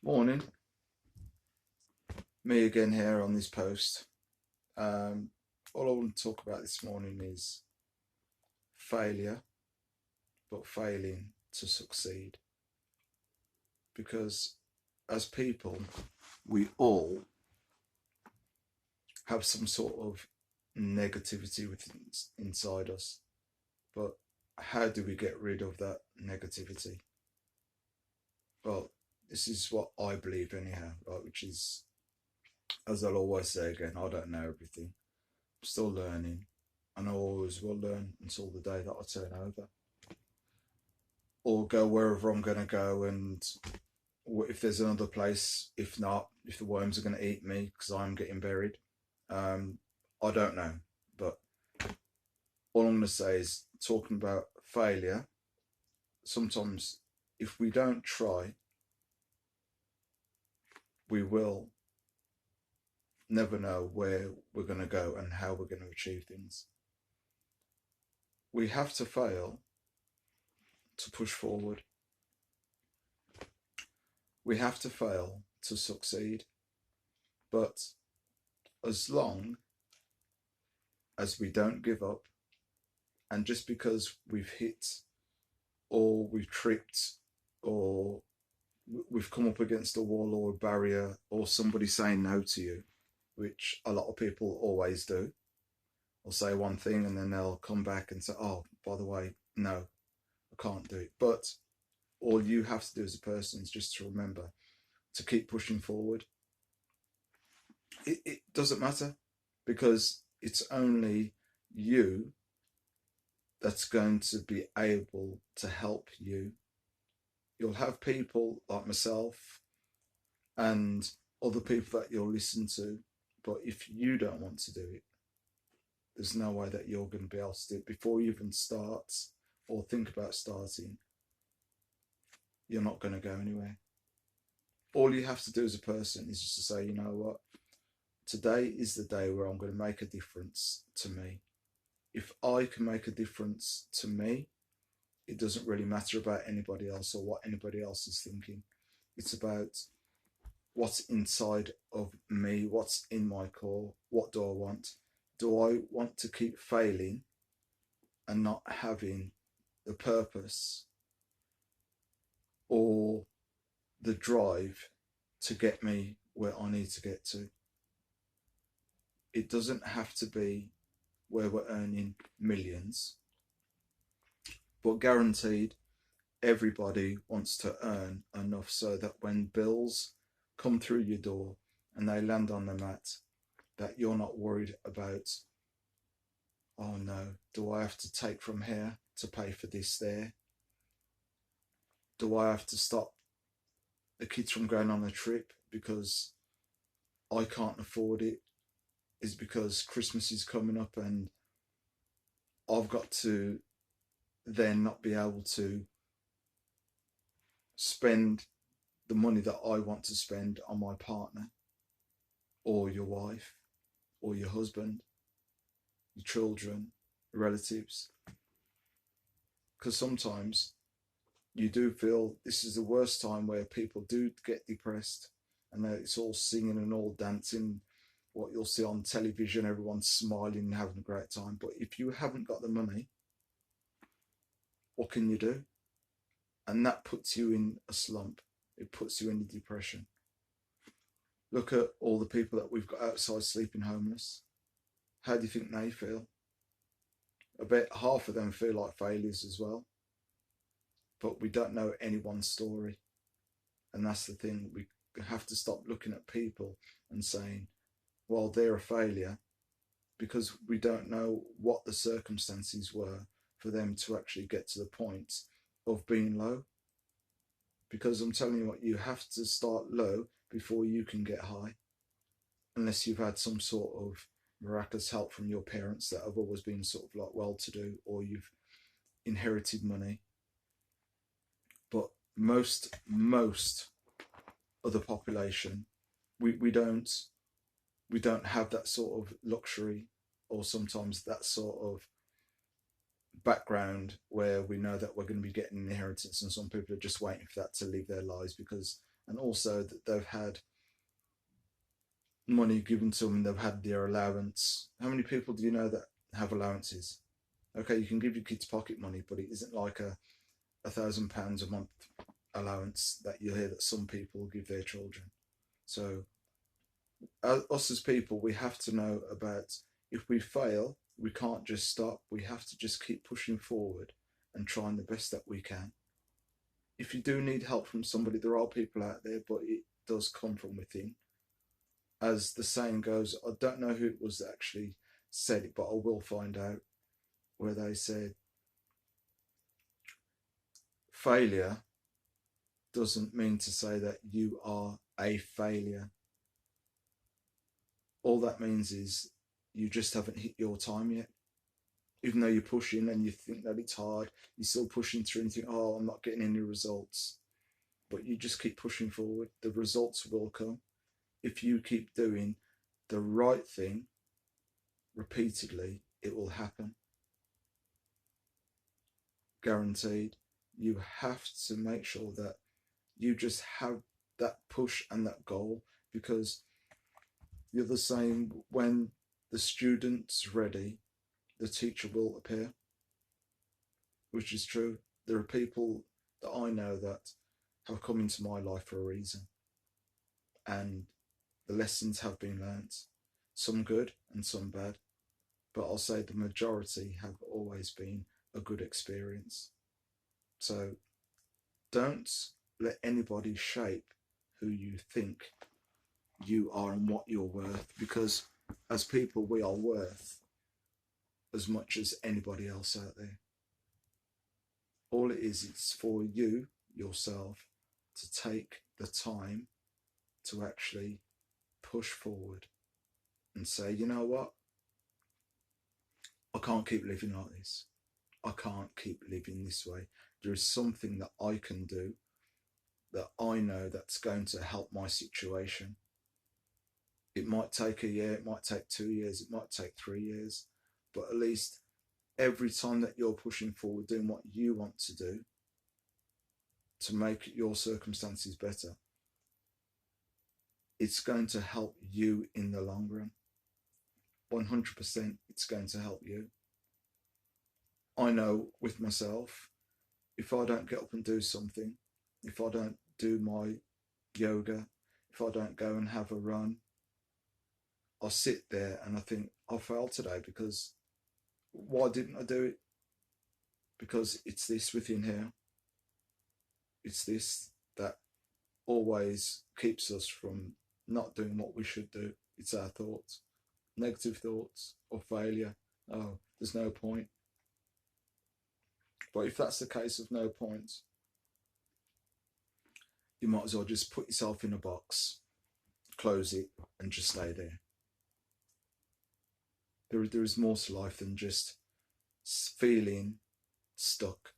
Morning, me again here on this post. All I want to talk about this morning is failure, but failing to succeed. Because as people, we all have some sort of negativity within inside us. But how do we get rid of that negativity? Well, this is what I believe anyhow, right? Which is, as I'll always say again, I don't know everything. I'm still learning, and I always will learn until the day that I turn over or go wherever I'm going to go. And if there's another place, if not, if the worms are going to eat me because I'm getting buried, um, I don't know. But all I'm going to say is talking about failure. Sometimes, if we don't try, we will never know where we're going to go and how we're going to achieve things. We have to fail to push forward. We have to fail to succeed. But as long as we don't give up, and just because we've hit or we've tripped or we've come up against a wall or a barrier or somebody saying no to you, which a lot of people always do, will say one thing and then they'll come back and say, oh, by the way, no, I can't do it. But all you have to do as a person is just to remember to keep pushing forward. It doesn't matter, because it's only you that's going to be able to help you. You'll have people like myself and other people that you'll listen to, but if you don't want to do it, there's no way that you're going to be able to do it. Before you even start or think about starting, you're not going to go anywhere. All you have to do as a person is just to say, you know what, today is the day where I'm going to make a difference to me. If I can make a difference to me, it doesn't really matter about anybody else or what anybody else is thinking. It's about what's inside of me, what's in my core, what do I want? Do I want to keep failing and not having the purpose or the drive to get me where I need to get to? It doesn't have to be where we're earning millions, but guaranteed everybody wants to earn enough so that when bills come through your door and they land on the mat, that you're not worried about, oh no, do I have to take from here to pay for this there? Do I have to stop the kids from going on a trip because I can't afford it? Is because Christmas is coming up and I've got to then not be able to spend the money that I want to spend on my partner or your wife or your husband, your children, relatives. Because sometimes you do feel this is the worst time where people do get depressed and it's all singing and all dancing. What you'll see on television, everyone's smiling and having a great time. But if you haven't got the money, what can you do? And that puts you in a slump. It puts you in a depression. Look at all the people that we've got outside sleeping homeless. How do you think they feel? I bet half of them feel like failures as well. But we don't know anyone's story. And that's the thing. We have to stop looking at people and saying, well, they're a failure, because we don't know what the circumstances were for them to actually get to the point of being low. Because I'm telling you what, you have to start low before you can get high, unless you've had some sort of miraculous help from your parents that have always been sort of like well-to-do, or you've inherited money. But most of the population, we don't have that sort of luxury, or sometimes that sort of background where we know that we're going to be getting an inheritance, and some people are just waiting for that to live their lives because and also that they've had money given to them and they've had their allowance. How many people do you know that have allowances? Okay, you can give your kids pocket money, but it isn't like £1,000 a month allowance that you hear that some people give their children. So us as people, we have to know about, if we fail, we can't just stop. We have to just keep pushing forward and trying the best that we can. If you do need help from somebody, there are people out there, but it does come from within. As the saying goes, I don't know who it was that actually said it, but I will find out, where they said failure doesn't mean to say that you are a failure. All that means is you just haven't hit your time yet. Even though you're pushing and you think that it's hard, you're still pushing through and think, oh, I'm not getting any results. But you just keep pushing forward. The results will come. If you keep doing the right thing repeatedly, it will happen. Guaranteed. You have to make sure that you just have that push and that goal, because you're the same. When the student's ready, the teacher will appear, which is true. There are people that I know that have come into my life for a reason, and the lessons have been learnt, some good and some bad, but I'll say the majority have always been a good experience. So don't let anybody shape who you think you are and what you're worth, because as people, we are worth as much as anybody else out there. All it is, it's for you yourself to take the time to actually push forward and say, you know what, I can't keep living like this. I can't keep living this way. There is something that I can do, that I know that's going to help my situation. It might take a year, it might take 2 years, it might take 3 years, but at least every time that you're pushing forward, doing what you want to do to make your circumstances better, it's going to help you in the long run. 100% it's going to help you. I know with myself, if I don't get up and do something, if I don't do my yoga, if I don't go and have a run, I'll sit there and I think, I failed today, because why didn't I do it? Because it's this within here. It's this that always keeps us from not doing what we should do. It's our thoughts, negative thoughts or failure. Oh, there's no point. But if that's the case of no point, you might as well just put yourself in a box, close it, and just stay there. There is more to life than just feeling stuck.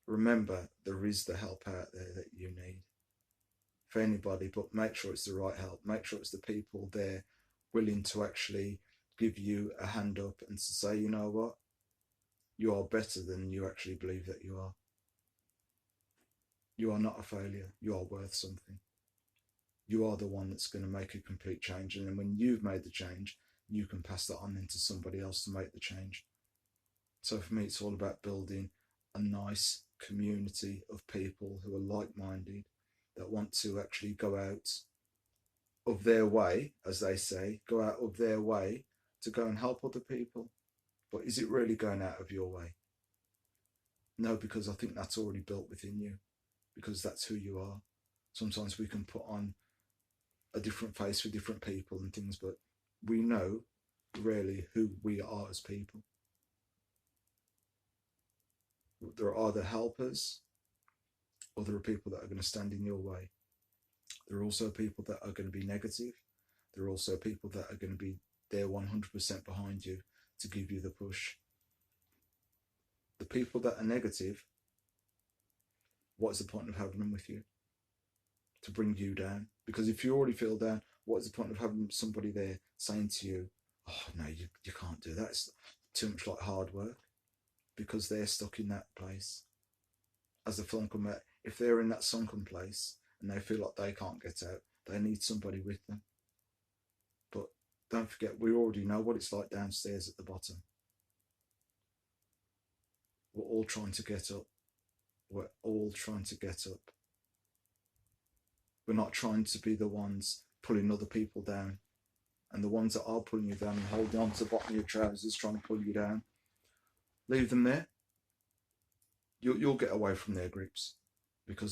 Remember, there is the help out there that you need for anybody, but make sure it's the right help. Make sure it's the people there willing to actually give you a hand up and to say, you know what, you are better than you actually believe that you are. You are not a failure. You are worth something. You are the one that's going to make a complete change. And then when you've made the change, you can pass that on into somebody else to make the change. So for me, it's all about building a nice community of people who are like-minded, that want to actually go out of their way, as they say, go out of their way to go and help other people. But is it really going out of your way? No, because I think that's already built within you, because that's who you are. Sometimes we can put on a different face for different people and things, but we know really who we are as people. There are either helpers, or there are people that are going to stand in your way. There are also people that are going to be negative. There are also people that are going to be there 100% behind you to give you the push. The people that are negative, what is the point of having them with you? To bring you down. Because if you already feel down, what is the point of having somebody there saying to you, oh no, you can't do that, it's too much like hard work? Because they're stuck in that place. As the film come out, If they're in that sunken place and they feel like they can't get out, they need somebody with them. But don't forget, we already know what it's like downstairs at the bottom. We're all trying to get up. We're all trying to get up. We're not trying to be the ones pulling other people down. And the ones that are pulling you down and holding on to the bottom of your trousers, trying to pull you down, leave them there. You'll get away from their grips.